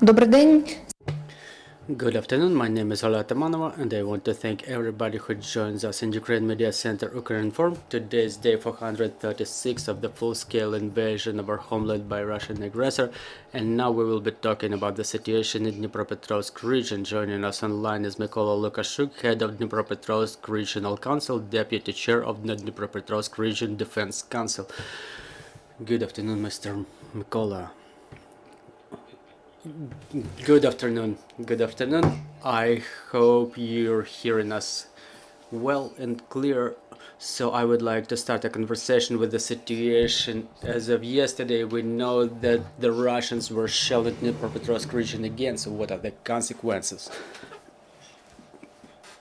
Добрий день. Good afternoon, my name is Ola Tamanova and I want to thank everybody who joins us in Ukraine Media Center Ukrinform. Today is day 436 of the full-scale invasion of our homeland by Russian aggressor, and now we will be talking about the situation in Dnipropetrovsk region. Joining us online is Mykola Lukashuk, head of Dnipropetrovsk Regional Council, deputy chair of the Dnipropetrovsk Region Defense Council. Good afternoon, Mr. Mykola. Good afternoon. Good afternoon. I hope you're hearing us well and clear. So I would like to start a conversation with the situation. As of yesterday, we know that the Russians were shelling the Dnipropetrovsk region again. So what are the consequences?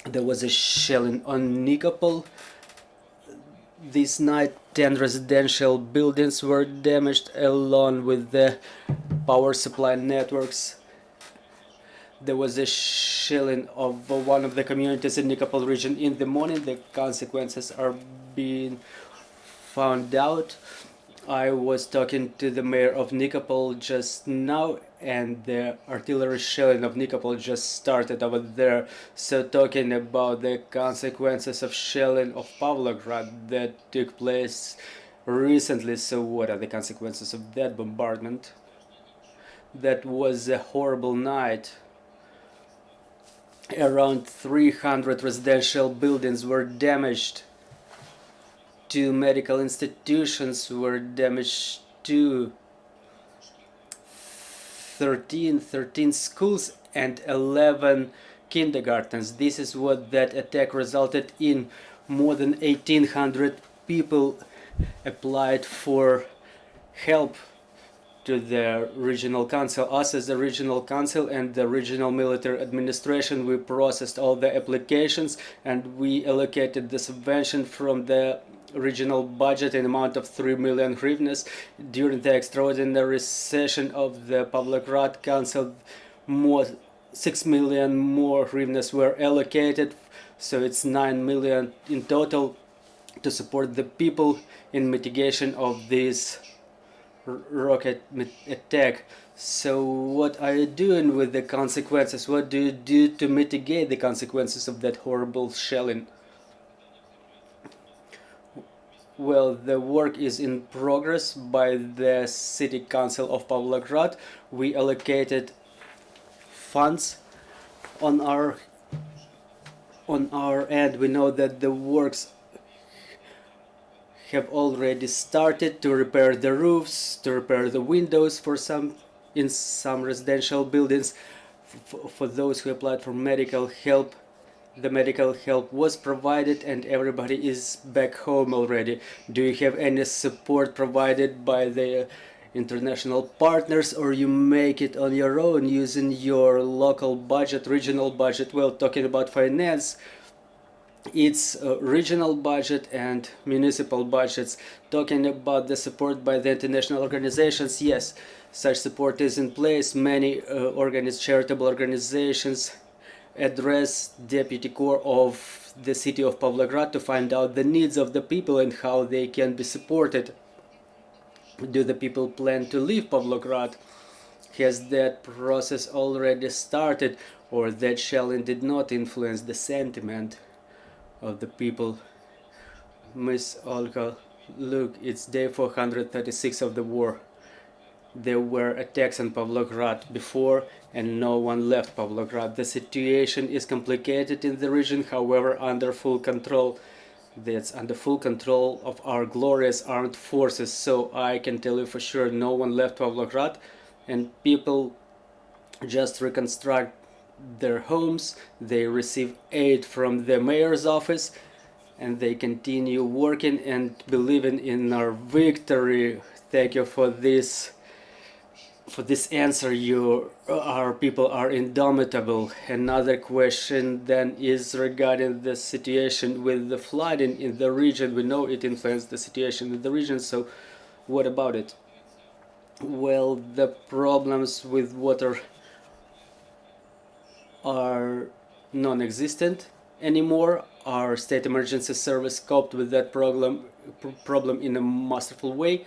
There was a shelling on Nikopol. This night, 10 residential buildings were damaged along with the power supply networks. There was a shelling of one of the communities in Nikopol region in the morning. The consequences are being found out. I was talking to the mayor of Nikopol just now, and the artillery shelling of Nikopol just started over there. So talking about the consequences of shelling of Pavlograd that took place recently. So what are the consequences of that bombardment? That was a horrible night. Around 300 residential buildings were damaged. 2 medical institutions were damaged too. 13 schools and 11 kindergartens. This is what that attack resulted in. More than 1,800 people applied for help to the regional council. Us as the regional council and the regional military administration, we processed all the applications and we allocated the subvention from the regional budget in amount of 3 million hryvnias. During the extraordinary session of the Pavlograd Council, 6 million more hryvnias were allocated, so it's 9 million in total to support the people in mitigation of this rocket attack. So what are you doing with the consequences? What do you do to mitigate the consequences of that horrible shelling? Well, the work is in progress by the City Council of Pavlograd. We allocated funds on our end. We know that the works have already started to repair the roofs, to repair the windows in some residential buildings. For those who applied for medical help, the medical help was provided and everybody is back home already. Do you have any support provided by the international partners, or you make it on your own using your local budget, regional budget? Well, talking about finance, it's regional budget and municipal budgets. Talking about the support by the international organizations, yes, such support is in place. Many charitable organizations address deputy core of the city of Pavlograd to find out the needs of the people and how they can be supported. Do the people plan to leave Pavlograd? Has that process already started, or that shelling did not influence the sentiment of the people? Miss Olga, look, it's day 436 of the war. There were attacks on Pavlograd before and no one left Pavlograd. The situation is complicated in the region, however under full control. That's under full control of our glorious armed forces, so I can tell you for sure no one left Pavlograd, and people just reconstruct their homes. They receive aid from the mayor's office and they continue working and believing in our victory. Thank you for this answer. Our people are indomitable. Another question then is regarding the situation with the flooding in the region. We know it influenced the situation in the region, so what about it? Well, the problems with water are non-existent anymore. Our state emergency service coped with that problem in a masterful way,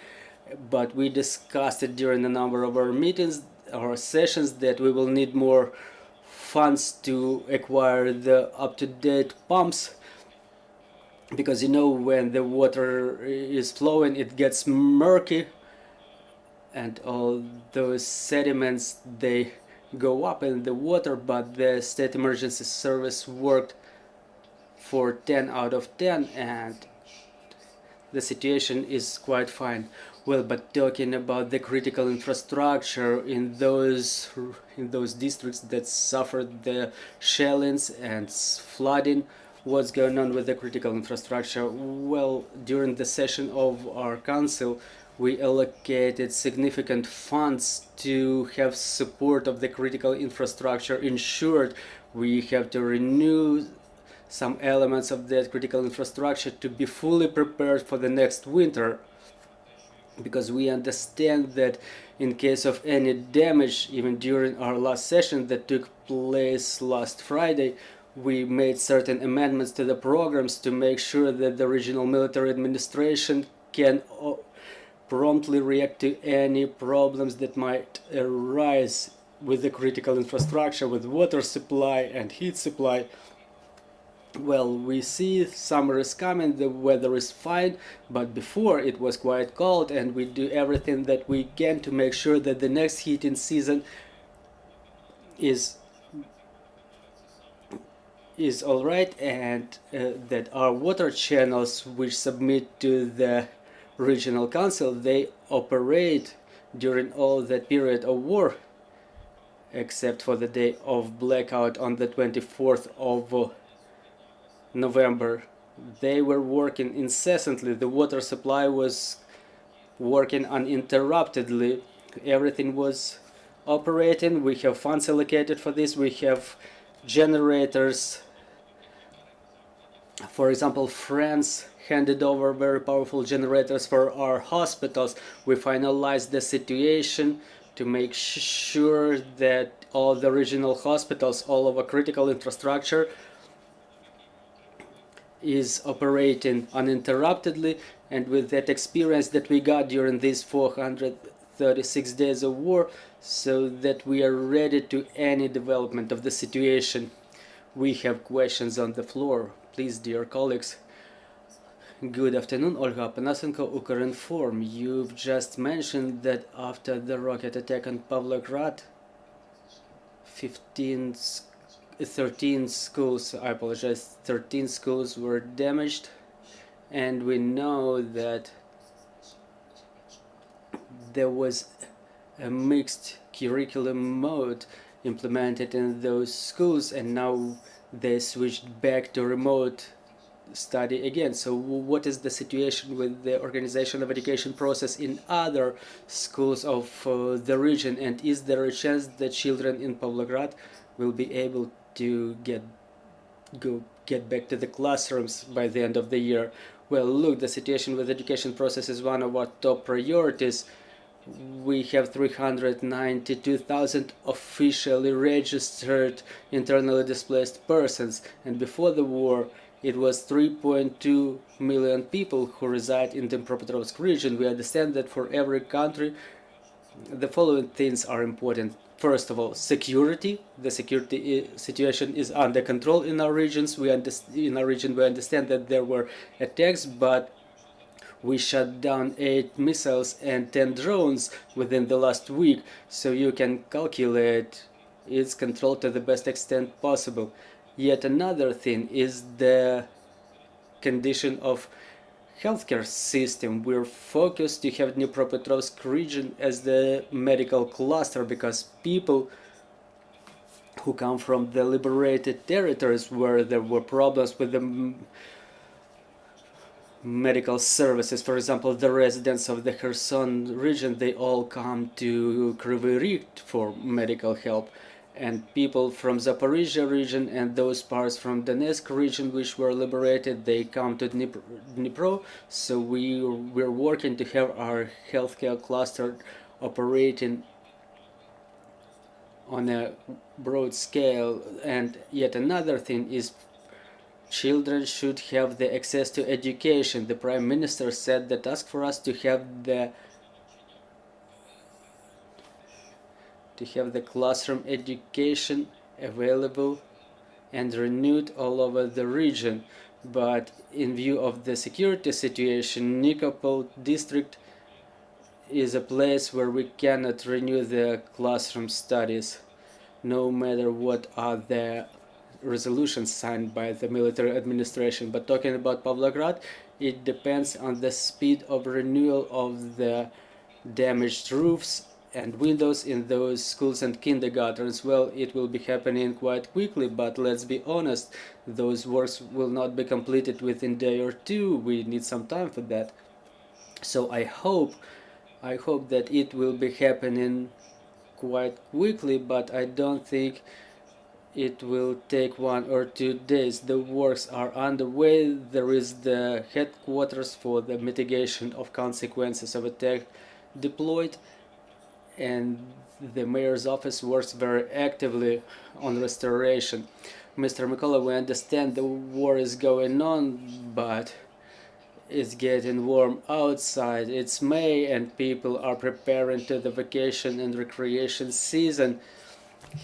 but we discussed it during a number of our meetings. our sessions that we will need more funds to acquire the up-to-date pumps, because you know, when the water is flowing it gets murky and all those sediments, they go up in the water. But the state emergency service worked for 10 out of 10 and the situation is quite fine. Well, but talking about the critical infrastructure in those districts that suffered the shellings and flooding, what's going on with the critical infrastructure? Well, during the session of our council we allocated significant funds to have support of the critical infrastructure ensured. We have to renew some elements of that critical infrastructure to be fully prepared for the next winter, because we understand that in case of any damage, even during our last session that took place last Friday, we made certain amendments to the programs to make sure that the regional military administration can promptly react to any problems that might arise with the critical infrastructure, with water supply and heat supply. Well, we see summer is coming, the weather is fine, but before it was quite cold, and we do everything that we can to make sure that the next heating season is alright, and that our water channels which submit to the regional council, they operate during all that period of war, except for the day of blackout on the 24th of November. They were working incessantly. The water supply was working uninterruptedly. Everything was operating. We have funds allocated for this. We have generators. For example, France handed over very powerful generators for our hospitals. We finalized the situation to make sure that all the regional hospitals, all of our critical infrastructure is operating uninterruptedly. And with that experience that we got during these 436 days of war, so that we are ready to any development of the situation. We have questions on the floor. Please, dear colleagues. Good afternoon, Olga Panasenko, Ukrinform. You've just mentioned that after the rocket attack on Pavlograd, 13 schools, I apologize, 13 schools were damaged, and we know that there was a mixed curriculum mode implemented in those schools, and now they switched back to remote study again. So what is the situation with the organization of education process in other schools of the region, and is there a chance that children in Pavlograd will be able to get back to the classrooms by the end of the year? Well, look, the situation with education process is one of our top priorities. We have 392,000 officially registered internally displaced persons, and before the war it was 3.2 million people who reside in the Dnipropetrovsk region. We understand that for every country the following things are important. First of all, security. The security situation is under control in our regions. We understand that there were attacks, but we shut down 8 missiles and 10 drones within the last week, so you can calculate its control to the best extent possible. Yet another thing is the condition of healthcare system. We're focused to have Dnipropetrovsk region as the medical cluster, because people who come from the liberated territories where there were problems with the medical services, for example, the residents of the Kherson region, they all come to Kryvyi Rih for medical help, and people from Zaporizhia region and those parts from Donetsk region which were liberated, they come to Dnipro. So we're working to have our healthcare cluster operating on a broad scale. And yet another thing is children should have the access to education. The Prime Minister said that ask for us to have the to have the classroom education available and renewed all over the region. But in view of the security situation, Nikopol district is a place where we cannot renew the classroom studies, no matter what are the resolutions signed by the military administration. But talking about Pavlograd, it depends on the speed of renewal of the damaged roofs and windows in those schools and kindergartens. Well, it will be happening quite quickly, but let's be honest, those works will not be completed within a day or two. We need some time for that. So I hope that it will be happening quite quickly, but I don't think it will take 1 or 2 days. The works are underway. There is the headquarters for the mitigation of consequences of attack deployed, and the mayor's office works very actively on restoration. Mr. Mikola, we understand the war is going on, but it's getting warm outside. It's May and people are preparing to the vacation and recreation season.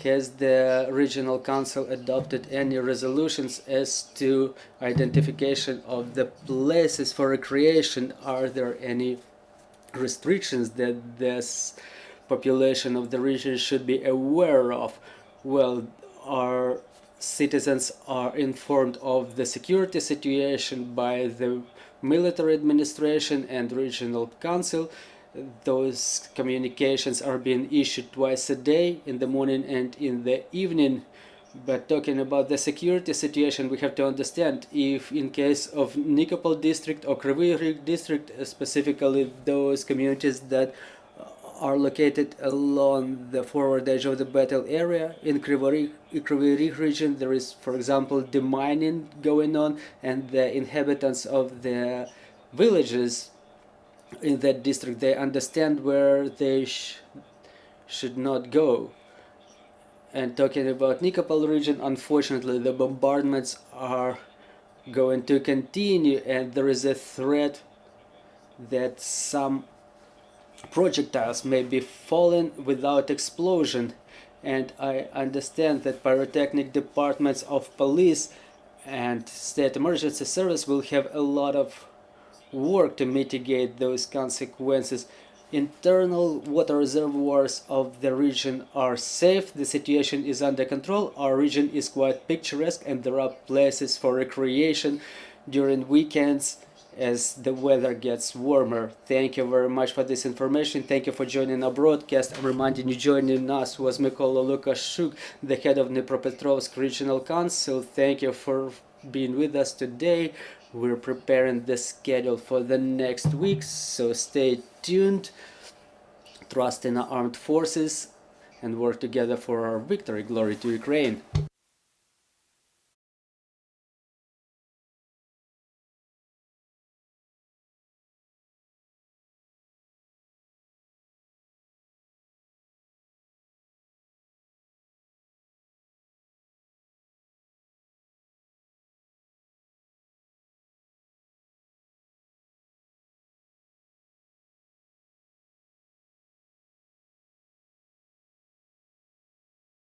Has the regional council adopted any resolutions as to identification of the places for recreation? Are there any restrictions that this population of the region should be aware of? Well, our citizens are informed of the security situation by the military administration and regional council. Those communications are being issued twice a day, in the morning and in the evening. But talking about the security situation, we have to understand, if in case of Nikopol district or Kryvyi Rih district, specifically those communities that are located along the forward edge of the battle area, in Kryvyi Rih region there is, for example, demining going on, and the inhabitants of the villages in that district, they understand where they should not go. And talking about Nikopol region, unfortunately the bombardments are going to continue, and there is a threat that some projectiles may be falling without explosion. And I understand that pyrotechnic departments of police and state emergency service will have a lot of work to mitigate those consequences. Internal water reservoirs of the region are safe, the situation is under control, our region is quite picturesque, and there are places for recreation during weekends as the weather gets warmer. Thank you very much for this information. Thank you for joining our broadcast. I'm reminding you, joining us was Mykola Lukashuk, the head of Dnipropetrovsk Regional Council. Thank you for being with us today. We're preparing the schedule for the next week, so stay tuned, trust in our armed forces, and work together for our victory. Glory to Ukraine!